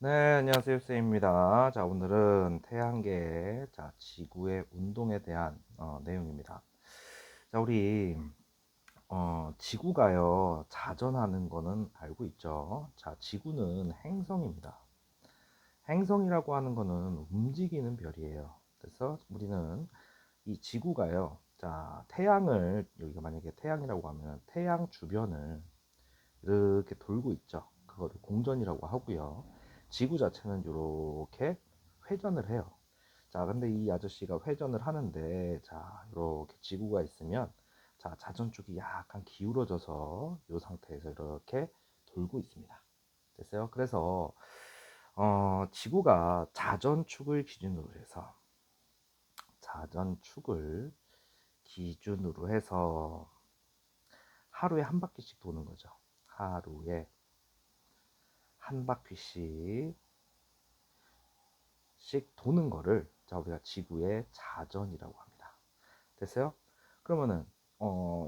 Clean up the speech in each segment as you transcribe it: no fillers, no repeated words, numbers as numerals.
네, 안녕하세요, 쌤입니다. 자, 오늘은 태양계, 지구의 운동에 대한 내용입니다. 자, 우리 지구가요, 자전하는 거는 알고 있죠? 자, 지구는 행성입니다. 행성이라고 하는 거는 움직이는 별이에요. 그래서 우리는 이 지구가요, 자, 태양을, 여기가 만약에 태양이라고 하면 태양 주변을 이렇게 돌고 있죠. 그거를 공전이라고 하고요. 지구 자체는 이렇게 회전을 해요. 자, 근데 이 아저씨가 회전을 하는데, 자, 이렇게 지구가 있으면, 자, 자전축이 약간 기울어져서 이 상태에서 이렇게 돌고 있습니다. 됐어요? 그래서 지구가 자전축을 기준으로 해서 하루에 한 바퀴씩 도는 거죠. 하루에 한 바퀴씩 도는 거를 자 우리가 지구의 자전이라고 합니다. 됐어요? 그러면은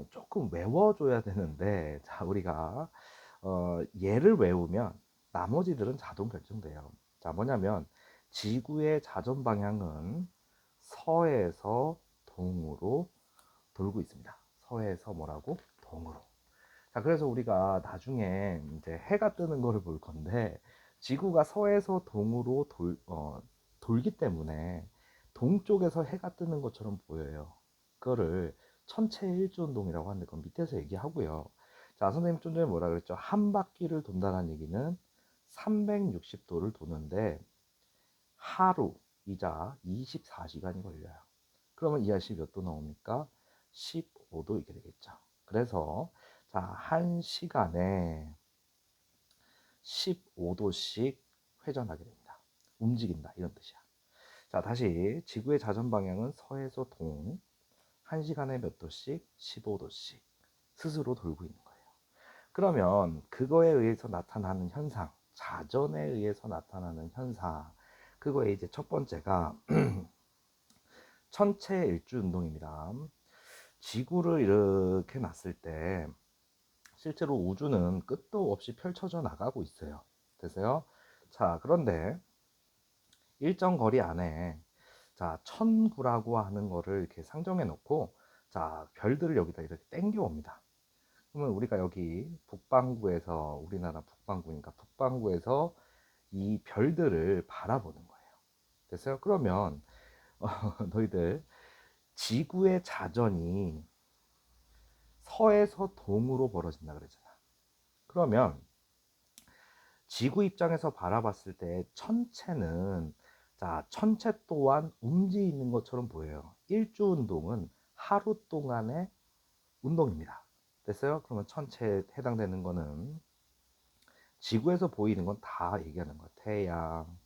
조금 외워줘야 되는데 자 우리가 얘를 외우면 나머지들은 자동 결정돼요. 자 뭐냐면 지구의 자전 방향은 서에서 동으로 돌고 있습니다. 서에서 뭐라고? 동으로. 자, 그래서 우리가 나중에 이제 해가 뜨는 거를 볼 건데, 지구가 서에서 동으로 돌기 때문에 동쪽에서 해가 뜨는 것처럼 보여요. 그거를 천체일주운동이라고 하는데, 그건 밑에서 얘기하고요. 자, 선생님 좀 전에 뭐라 그랬죠? 한 바퀴를 돈다는 얘기는 360도를 도는데, 하루이자 24시간이 걸려요. 그러면 이 아저씨 몇 도 나옵니까? 15도 이렇게 되겠죠. 그래서 자, 1시간에 15도씩 회전하게 됩니다. 움직인다 이런 뜻이야. 자, 다시 지구의 자전 방향은 서에서 동, 1시간에 몇 도씩? 15도씩 스스로 돌고 있는 거예요. 그러면 그거에 의해서 나타나는 현상, 자전에 의해서 나타나는 현상, 그거에 이제 첫 번째가 천체 일주 운동입니다. 지구를 이렇게 놨을 때 실제로 우주는 끝도 없이 펼쳐져 나가고 있어요. 됐어요? 자, 그런데 일정 거리 안에 자, 천구라고 하는 거를 이렇게 상정해 놓고 자, 별들을 여기다 이렇게 땡겨 옵니다. 그러면 우리가 여기 북반구에서 우리나라 북반구니까 북반구에서 이 별들을 바라보는 거예요. 됐어요? 그러면 너희들 지구의 자전이 서에서 동으로 벌어진다 그랬잖아. 그러면 지구 입장에서 바라봤을 때 천체는 자, 천체 또한 움직이는 것처럼 보여요. 일주 운동은 하루 동안의 운동입니다. 됐어요? 그러면 천체에 해당되는 거는 지구에서 보이는 건 다 얘기하는 거예요. 태양,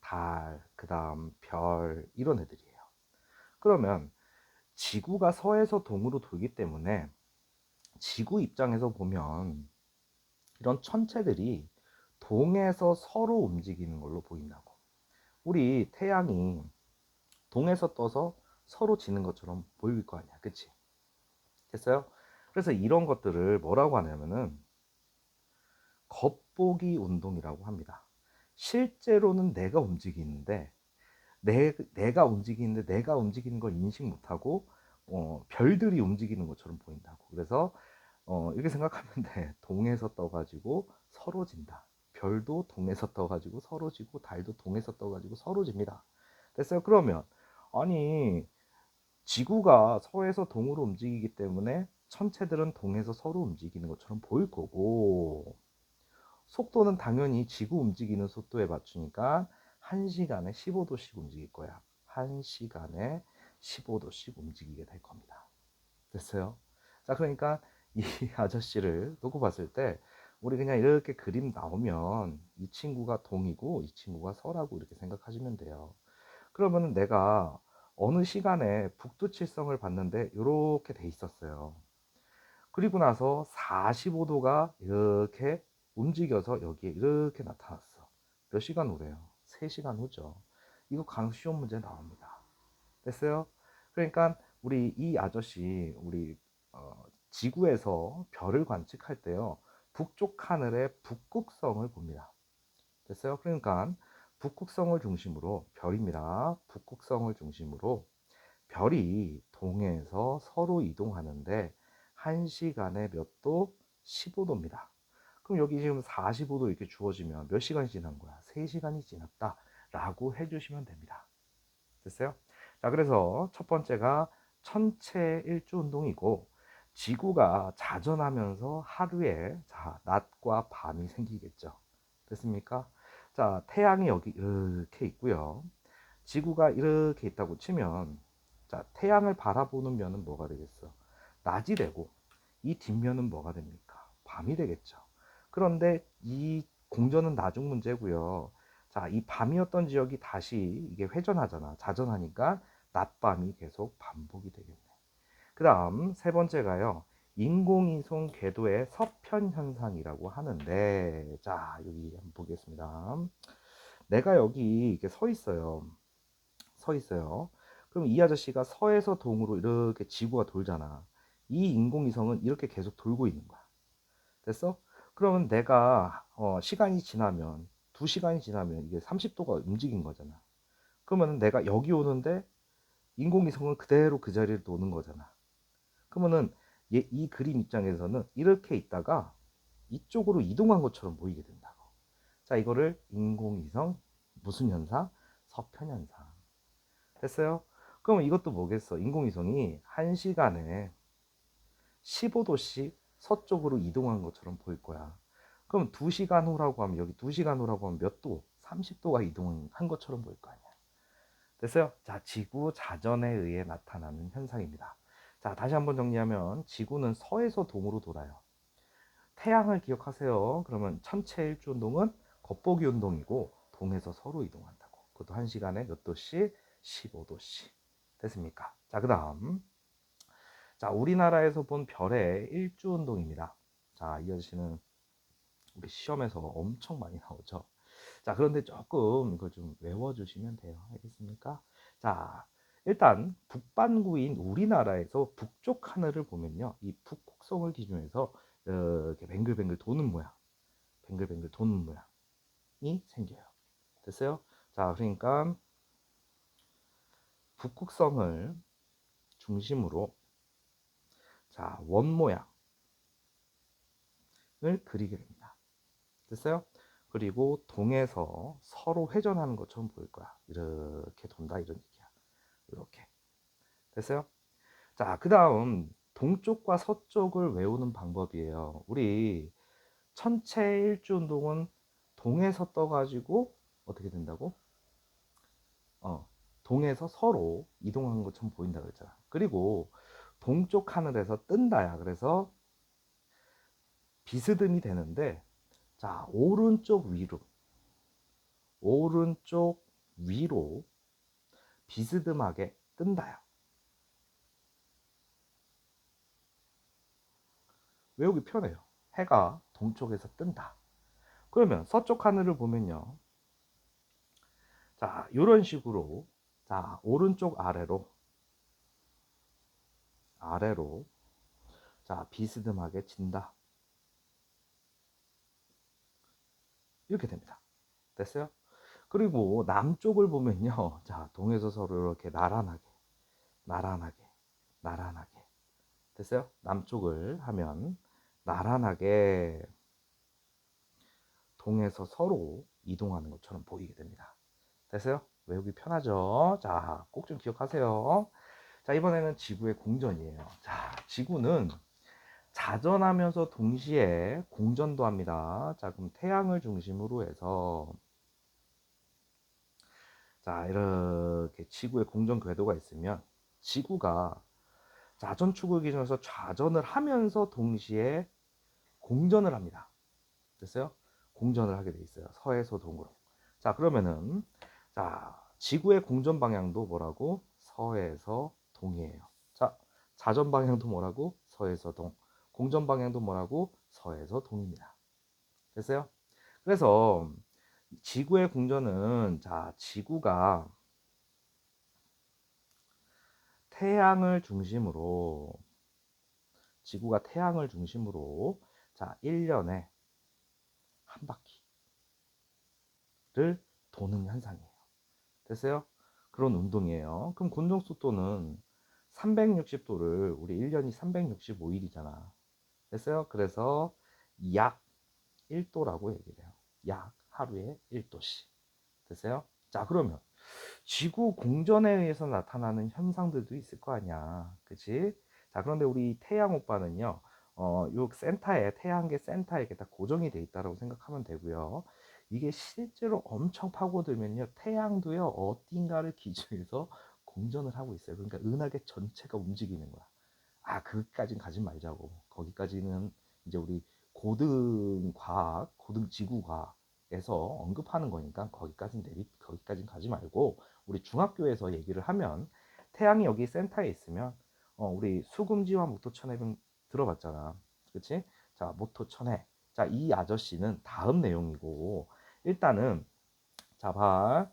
달, 그다음 별 이런 애들이에요. 그러면 지구가 서에서 동으로 돌기 때문에 지구 입장에서 보면 이런 천체들이 동에서 서로 움직이는 걸로 보인다고. 우리 태양이 동에서 떠서 서로 지는 것처럼 보일 거 아니야. 그치? 됐어요? 그래서 이런 것들을 뭐라고 하냐면은 겉보기 운동이라고 합니다. 실제로는 내가 움직이는 걸 인식 못하고 별들이 움직이는 것처럼 보인다고. 그래서 이렇게 생각하면 돼. 동에서 떠가지고 서로 진다. 별도 동에서 떠가지고 서로 지고 달도 동에서 떠가지고 서로 집니다. 됐어요? 그러면 아니 지구가 서에서 동으로 움직이기 때문에 천체들은 동에서 서로 움직이는 것처럼 보일 거고 속도는 당연히 지구 움직이는 속도에 맞추니까 1시간에 15도씩 움직일 거야. 1시간에 15도씩 움직이게 될 겁니다. 됐어요? 자, 그러니까 이 아저씨를 놓고 봤을 때 우리 그냥 이렇게 그림 나오면 이 친구가 동이고 이 친구가 서라고 이렇게 생각하시면 돼요. 그러면 내가 어느 시간에 북두칠성을 봤는데 이렇게 돼 있었어요. 그리고 나서 45도가 이렇게 움직여서 여기에 이렇게 나타났어. 몇 시간 후래요? 3시간 후죠. 이거 강 쉬운 문제 나옵니다. 됐어요? 그러니까 우리 이 아저씨 우리 지구에서 별을 관측할 때요. 북쪽 하늘의 북극성을 봅니다. 됐어요? 그러니까 북극성을 중심으로 별입니다. 북극성을 중심으로 별이 동에서 서로 이동하는데 1시간에 몇 도? 15도입니다. 그럼 여기 지금 45도 이렇게 주어지면 몇 시간이 지난 거야? 3시간이 지났다 라고 해주시면 됩니다. 됐어요? 자, 그래서 첫 번째가 천체 일주 운동이고, 지구가 자전하면서 하루에 낮과 밤이 생기겠죠. 됐습니까? 자, 태양이 여기 이렇게 있고요. 지구가 이렇게 있다고 치면, 자, 태양을 바라보는 면은 뭐가 되겠어? 낮이 되고, 이 뒷면은 뭐가 됩니까? 밤이 되겠죠. 그런데 이 공전은 나중 문제고요. 자, 이 밤이었던 지역이 다시 이게 회전하잖아. 자전하니까 낮밤이 계속 반복이 되겠네. 그 다음 세 번째가요. 인공위성 궤도의 서편 현상이라고 하는데, 자, 여기 한번 보겠습니다. 내가 여기 이렇게 서 있어요. 서 있어요. 그럼 이 아저씨가 서에서 동으로 이렇게 지구가 돌잖아. 이 인공위성은 이렇게 계속 돌고 있는 거야. 됐어? 그러면 내가 시간이 지나면 2시간이 지나면 이게 30도가 움직인 거잖아. 그러면 내가 여기 오는데 인공위성은 그대로 그 자리를 도는 거잖아. 그러면은 이 그림 입장에서는 이렇게 있다가 이쪽으로 이동한 것처럼 보이게 된다고. 자, 이거를 인공위성 무슨 현상? 서편 현상. 됐어요? 그러면 이것도 뭐겠어? 인공위성이 1시간에 15도씩 서쪽으로 이동한 것처럼 보일 거야. 그럼 2시간 후라고 하면, 여기 2시간 후라고 하면 몇 도? 30도가 이동한 것처럼 보일 거 아니야. 됐어요? 자, 지구 자전에 의해 나타나는 현상입니다. 자, 다시 한번 정리하면 지구는 서에서 동으로 돌아요. 태양을 기억하세요. 그러면 천체 일주 운동은 겉보기 운동이고 동에서 서로 이동한다고. 그것도 1시간에 몇 도씩? 15도씩. 됐습니까? 자, 그 다음. 자, 우리나라에서 본 별의 일주 운동입니다. 자, 이 아저씨는 우리 시험에서 엄청 많이 나오죠. 자, 그런데 조금 이걸 좀 외워주시면 돼요. 알겠습니까? 자, 일단 북반구인 우리나라에서 북쪽 하늘을 보면요, 이 북극성을 기준해서 이렇게 뱅글뱅글 도는 모양, 뱅글뱅글 도는 모양이 생겨요. 됐어요? 자, 그러니까 북극성을 중심으로 자, 원 모양을 그리게 됩니다. 됐어요? 그리고 동에서 서로 회전하는 것처럼 보일 거야. 이렇게 돈다 이런 얘기야. 이렇게. 됐어요? 자, 그 다음 동쪽과 서쪽을 외우는 방법이에요. 우리 천체 일주 운동은 동에서 떠가지고 어떻게 된다고? 동에서 서로 이동하는 것처럼 보인다 그랬잖아. 그리고 동쪽 하늘에서 뜬다야. 그래서 비스듬히 되는데, 자, 오른쪽 위로 비스듬하게 뜬다야. 외우기 편해요. 해가 동쪽에서 뜬다. 그러면 서쪽 하늘을 보면요. 자, 이런 식으로, 자, 오른쪽 아래로, 자, 비스듬하게 진다. 이렇게 됩니다. 됐어요? 그리고 남쪽을 보면요. 자, 동에서 서로 이렇게 나란하게, 나란하게. 됐어요? 남쪽을 하면 나란하게 동에서 서로 이동하는 것처럼 보이게 됩니다. 됐어요? 외우기 편하죠? 자, 꼭 좀 기억하세요. 자, 이번에는 지구의 공전이에요. 자, 지구는 자전하면서 동시에 공전도 합니다. 자, 그럼 태양을 중심으로 해서 자, 이렇게 지구의 공전 궤도가 있으면 지구가 자전축을 기준으로 좌전을 하면서 동시에 공전을 합니다. 됐어요? 공전을 하게 돼 있어요. 서에서 동으로. 자, 그러면은 자, 지구의 공전 방향도 뭐라고? 서에서 동이에요. 자, 자전 방향도 뭐라고? 서에서 동. 공전 방향도 뭐라고? 서에서 동입니다. 됐어요? 그래서 지구의 공전은 자, 태양을 중심으로 지구가 태양을 중심으로 자, 1년에 한 바퀴. 도는 현상이에요. 됐어요? 그런 운동이에요. 그럼 운동 속도는 360도를 우리 1년이 365일이잖아. 됐어요? 그래서 약 1도라고 얘기를 해요. 약 하루에 1도씩. 됐어요? 자, 그러면 지구 공전에 의해서 나타나는 현상들도 있을 거 아니야. 그치? 자, 그런데 우리 태양 오빠는요, 요 센터에, 태양계 센터에 이렇게 다 고정이 돼 있다고 생각하면 되고요. 이게 실제로 엄청 파고들면요, 태양도요, 어딘가를 기준해서 공전을 하고 있어요. 그러니까 은하계 전체가 움직이는 거야. 아, 거기까지는 가지 말자고. 거기까지는 이제 우리 고등 과학, 고등 지구 과학에서 언급하는 거니까 거기까지는 가지 말고 우리 중학교에서 얘기를 하면 태양이 여기 센터에 있으면 우리 수금지와 모토천해는 들어봤잖아. 그치? 자, 모토천해. 자, 이 아저씨는 다음 내용이고 일단은 자, 봐.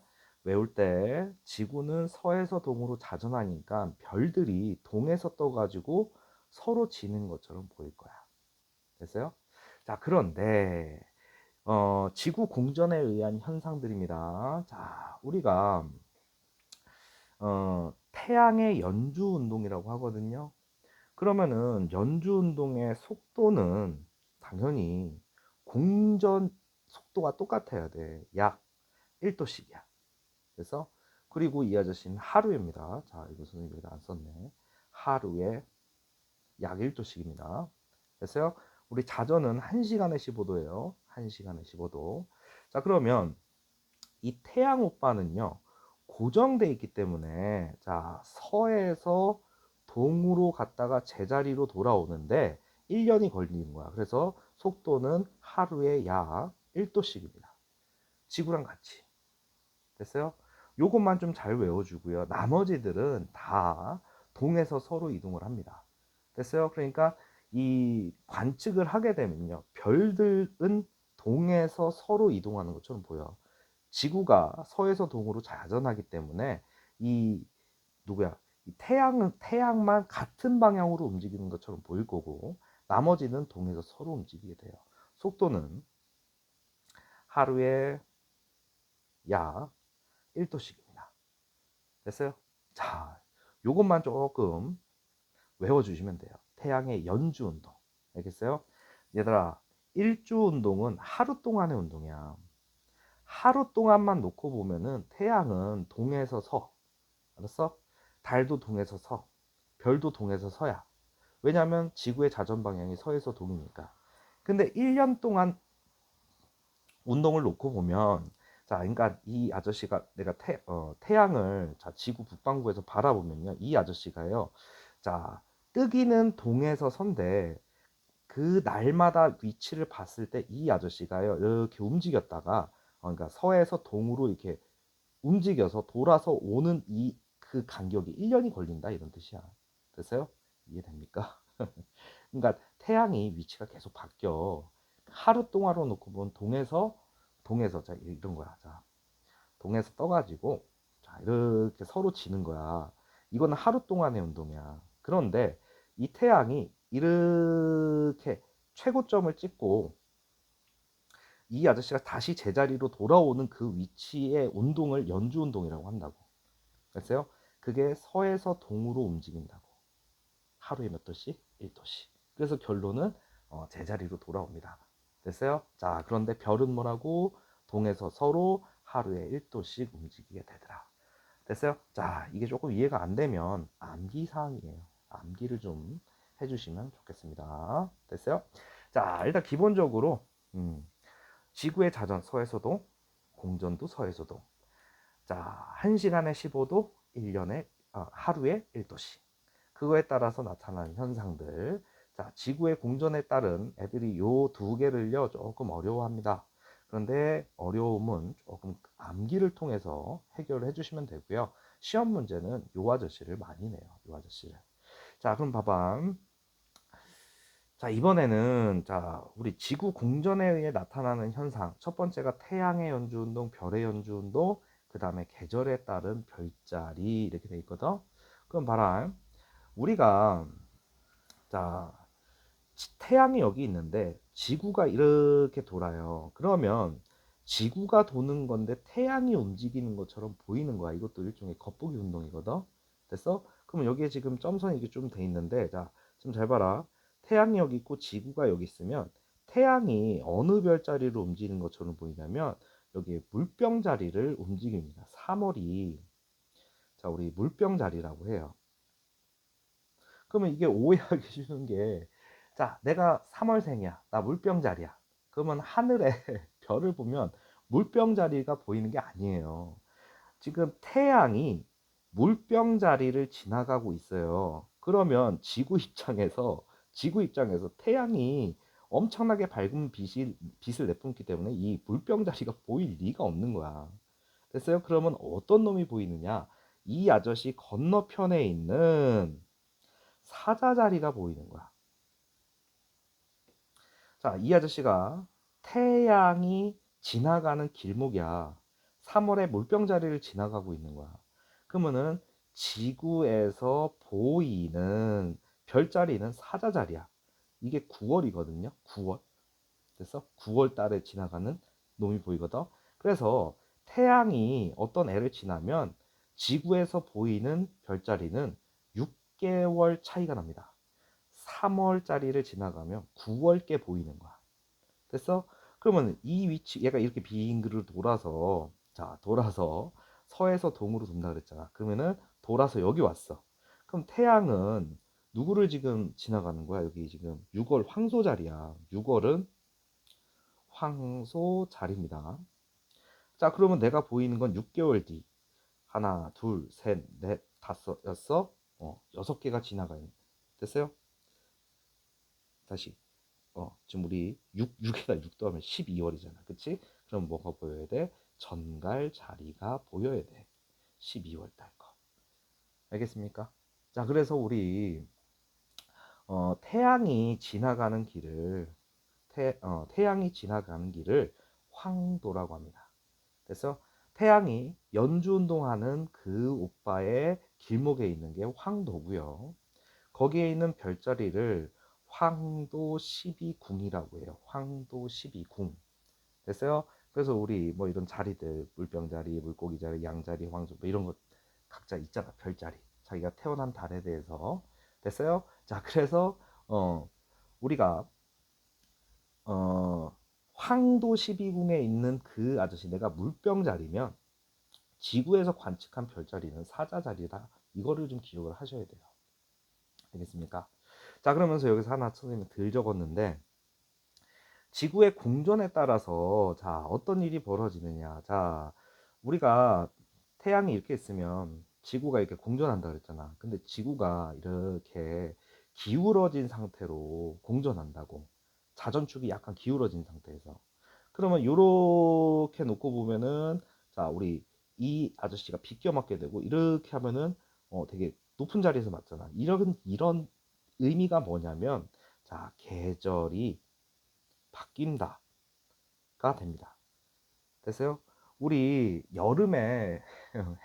외울 때 지구는 서에서 동으로 자전하니까 별들이 동에서 떠가지고 서로 지는 것처럼 보일 거야. 됐어요? 자, 그런데 지구 공전에 의한 현상들입니다. 자, 우리가 태양의 연주 운동이라고 하거든요. 그러면은 연주 운동의 속도는 당연히 공전 속도가 똑같아야 돼. 약 1도씩이야. 그래서 그리고 이 아저씨는 하루입니다. 자, 이거 선생님이 안 썼네. 하루에 약 1도씩입니다. 됐어요? 우리 자전은 1시간에 15도예요. 1시간에 15도. 자, 그러면 이 태양 오빠는요. 고정돼 있기 때문에 자, 서에서 동으로 갔다가 제자리로 돌아오는데 1년이 걸리는 거야. 그래서 속도는 하루에 약 1도씩입니다. 지구랑 같이. 됐어요? 요것만 좀 잘 외워주고요. 나머지들은 다 동에서 서로 이동을 합니다. 됐어요? 그러니까 이 관측을 하게 되면요. 별들은 동에서 서로 이동하는 것처럼 보여. 지구가 서에서 동으로 자전하기 때문에 이 누구야? 이 태양만 같은 방향으로 움직이는 것처럼 보일 거고 나머지는 동에서 서로 움직이게 돼요. 속도는 하루에 약 1도씩입니다. 됐어요? 자, 요것만 조금 외워주시면 돼요. 태양의 연주 운동. 알겠어요? 얘들아, 일주 운동은 하루 동안의 운동이야. 하루 동안만 놓고 보면은 태양은 동에서 서. 알았어? 달도 동에서 서. 별도 동에서 서야. 왜냐면 지구의 자전 방향이 서에서 동이니까. 근데 1년 동안 운동을 놓고 보면 자, 그러니까 이 아저씨가 내가 태양을 자, 지구 북반구에서 바라보면요. 이 아저씨가요. 자, 뜨기는 동에서 선데 그 날마다 위치를 봤을 때 이 아저씨가요. 이렇게 움직였다가 그러니까 서에서 동으로 이렇게 움직여서 돌아서 오는 이 그 간격이 1년이 걸린다 이런 뜻이야. 됐어요? 이해됩니까? 그러니까 태양이 위치가 계속 바뀌어. 하루 동안으로 놓고 보면 동에서 자 이런 거야. 자 동에서 떠가지고 자 이렇게 서로 지는 거야. 이거는 하루 동안의 운동이야. 그런데 이 태양이 이렇게 최고점을 찍고 이 아저씨가 다시 제자리로 돌아오는 그 위치의 운동을 연주 운동이라고 한다고. 됐어요? 그게 서에서 동으로 움직인다고. 하루에 몇 도씩? 1도씩. 그래서 결론은 제자리로 돌아옵니다. 됐어요? 자, 그런데 별은 뭐라고? 동에서 서로 하루에 1도씩 움직이게 되더라. 됐어요? 자, 이게 조금 이해가 안 되면 암기 사항이에요. 암기를 좀 해주시면 좋겠습니다. 됐어요? 자, 일단 기본적으로 지구의 자전 서에서도 공전도 서에서도 자, 1시간에 15도, 1년에 하루에 1도씩. 그거에 따라서 나타나는 현상들. 자, 지구의 공전에 따른 애들이 요 두 개를요, 조금 어려워합니다. 그런데 어려움은 조금 암기를 통해서 해결을 해주시면 되고요. 시험 문제는 요 아저씨를 많이 내요. 요 아저씨를. 자, 그럼 봐봐. 자, 이번에는 자, 우리 지구 공전에 의해 나타나는 현상. 첫 번째가 태양의 연주 운동, 별의 연주 운동, 그 다음에 계절에 따른 별자리 이렇게 돼 있거든. 그럼 봐라. 우리가 자, 태양이 여기 있는데 지구가 이렇게 돌아요. 그러면 지구가 도는 건데 태양이 움직이는 것처럼 보이는 거야. 이것도 일종의 겉보기 운동이거든. 됐어? 그러면 여기에 지금 점선이 이게 좀 돼 있는데, 자, 지금 잘 봐라. 태양이 여기 있고 지구가 여기 있으면 태양이 어느 별자리로 움직이는 것처럼 보이냐면 여기 물병 자리를 움직입니다. 3월이 자, 우리 물병 자리라고 해요. 그러면 이게 오해하기 쉬운 게, 자, 내가 3월생이야. 나 물병 자리야. 그러면 하늘에 별을 보면 물병 자리가 보이는 게 아니에요. 지금 태양이 물병 자리를 지나가고 있어요. 그러면 지구 입장에서 태양이 엄청나게 밝은 빛을 내뿜기 때문에 이 물병 자리가 보일 리가 없는 거야. 됐어요? 그러면 어떤 놈이 보이느냐? 이 아저씨 건너편에 있는 사자자리가 보이는 거야. 자, 이 아저씨가 태양이 지나가는 길목이야. 3월에 물병자리를 지나가고 있는 거야. 그러면은 지구에서 보이는 별자리는 사자자리야. 이게 9월이거든요. 9월. 됐어? 9월 달에 지나가는 놈이 보이거든. 그래서 태양이 어떤 애를 지나면 지구에서 보이는 별자리는 6개월 차이가 납니다. 3월짜리를 지나가면 9월께 보이는 거야. 됐어? 그러면 이 위치, 얘가 이렇게 빙 그를 돌아서, 자, 돌아서 서에서 동으로 돈다 그랬잖아. 그러면은 돌아서 여기 왔어. 그럼 태양은 누구를 지금 지나가는 거야? 여기 지금 6월 황소 자리야. 6월은 황소 자리입니다. 자, 그러면 내가 보이는 건 6개월 뒤. 하나, 둘, 셋, 넷, 다섯, 여섯, 6개가 지나가 있는. 됐어요? 다시. 지금 우리 6에다 6 더하면 12월이잖아. 그치? 그럼 뭐가 보여야 돼? 전갈 자리가 보여야 돼. 12월 달 거. 알겠습니까? 자, 그래서 우리 태양이 지나가는 길을 태양이 지나가는 길을 황도라고 합니다. 그래서 태양이 연주 운동하는 그 오빠의 길목에 있는 게 황도고요. 거기에 있는 별자리를 황도 12궁이라고 해요. 황도 12궁. 됐어요? 그래서 우리 뭐 이런 자리들, 물병 자리, 물고기 자리, 양자리, 황소 뭐 이런 것 각자 있잖아. 별자리. 자기가 태어난 달에 대해서. 됐어요? 자, 그래서 우리가 어 황도 12궁에 있는 그 아저씨, 내가 물병 자리면 지구에서 관측한 별자리는 사자 자리다. 이거를 좀 기억을 하셔야 돼요. 알겠습니까? 자, 그러면서 여기서 하나 선생님이 덜 적었는데, 지구의 공전에 따라서 자, 어떤 일이 벌어지느냐. 자, 우리가 태양이 이렇게 있으면 지구가 이렇게 공전한다 그랬잖아. 근데 지구가 이렇게 기울어진 상태로 공전한다고. 자전축이 약간 기울어진 상태에서. 그러면 이렇게 놓고 보면은, 자, 우리 이 아저씨가 비껴 맞게 되고, 이렇게 하면은 되게 높은 자리에서 맞잖아. 이런 의미가 뭐냐면, 자, 계절이 바뀐다가 됩니다. 됐어요? 우리 여름에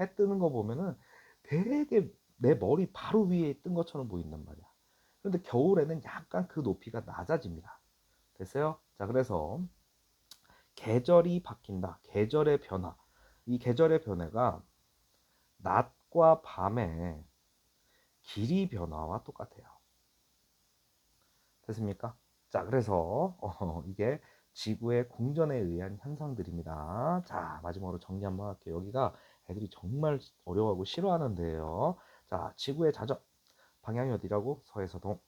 해 뜨는 거 보면은 되게 내 머리 바로 위에 뜬 것처럼 보인단 말이야. 그런데 겨울에는 약간 그 높이가 낮아집니다. 됐어요? 자, 그래서 계절이 바뀐다. 계절의 변화. 이 계절의 변화가 낮과 밤의 길이 변화와 똑같아요. 됐습니까? 자, 그래서 이게 지구의 공전에 의한 현상들입니다. 자, 마지막으로 정리 한번 할게요. 여기가 애들이 정말 어려워하고 싫어하는데요. 자, 지구의 자전 방향이 어디라고? 서에서 동,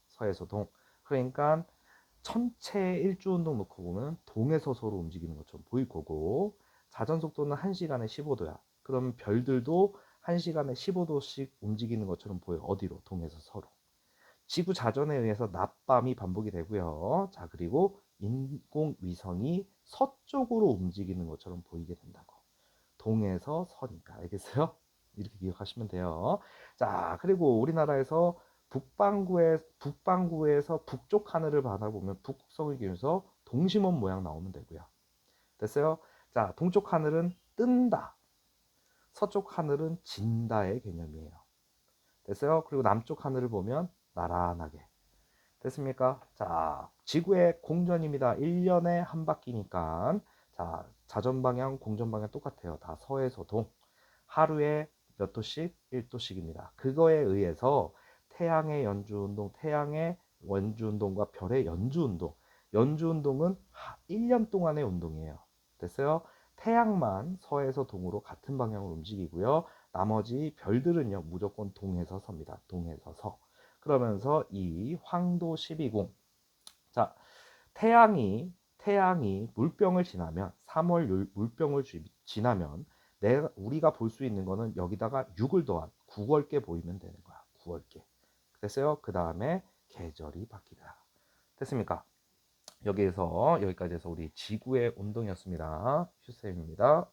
서에서 동. 그러니까 천체 일주 운동 놓고 보면 동에서 서로 움직이는 것처럼 보일 거고, 자전 속도는 1시간에 15도야. 그럼 별들도 1시간에 15도씩 움직이는 것처럼 보여. 어디로? 동에서 서로. 지구 자전에 의해서 낮밤이 반복이 되고요. 자, 그리고 인공위성이 서쪽으로 움직이는 것처럼 보이게 된다고. 동에서 서니까. 알겠어요? 이렇게 기억하시면 돼요. 자, 그리고 우리나라에서 북반구에서 북쪽 하늘을 바라보면 북극성을 기준해서 동심원 모양 나오면 되고요. 됐어요? 자, 동쪽 하늘은 뜬다. 서쪽 하늘은 진다의 개념이에요. 됐어요? 그리고 남쪽 하늘을 보면 나란하게. 됐습니까? 자, 지구의 공전입니다. 1년에 한 바퀴니까. 자, 자전 방향, 공전 방향 똑같아요. 다 서에서 동. 하루에 몇 도씩? 1도씩입니다. 그거에 의해서 태양의 연주운동, 태양의 원주운동과 별의 연주운동. 연주운동은 1년 동안의 운동이에요. 됐어요? 태양만 서에서 동으로 같은 방향으로 움직이고요. 나머지 별들은요, 무조건 동에서 섭니다. 동에서 서. 그러면서 이 황도 12궁. 자, 태양이 물병을 지나면 3월 물병을 지나면 우리가 볼 수 있는 거는 여기다가 6을 더한 9월께 보이면 되는 거야. 9월께. 됐어요? 그 다음에 계절이 바뀌다. 됐습니까? 여기까지 해서 우리 지구의 운동이었습니다. 슈쌤입니다.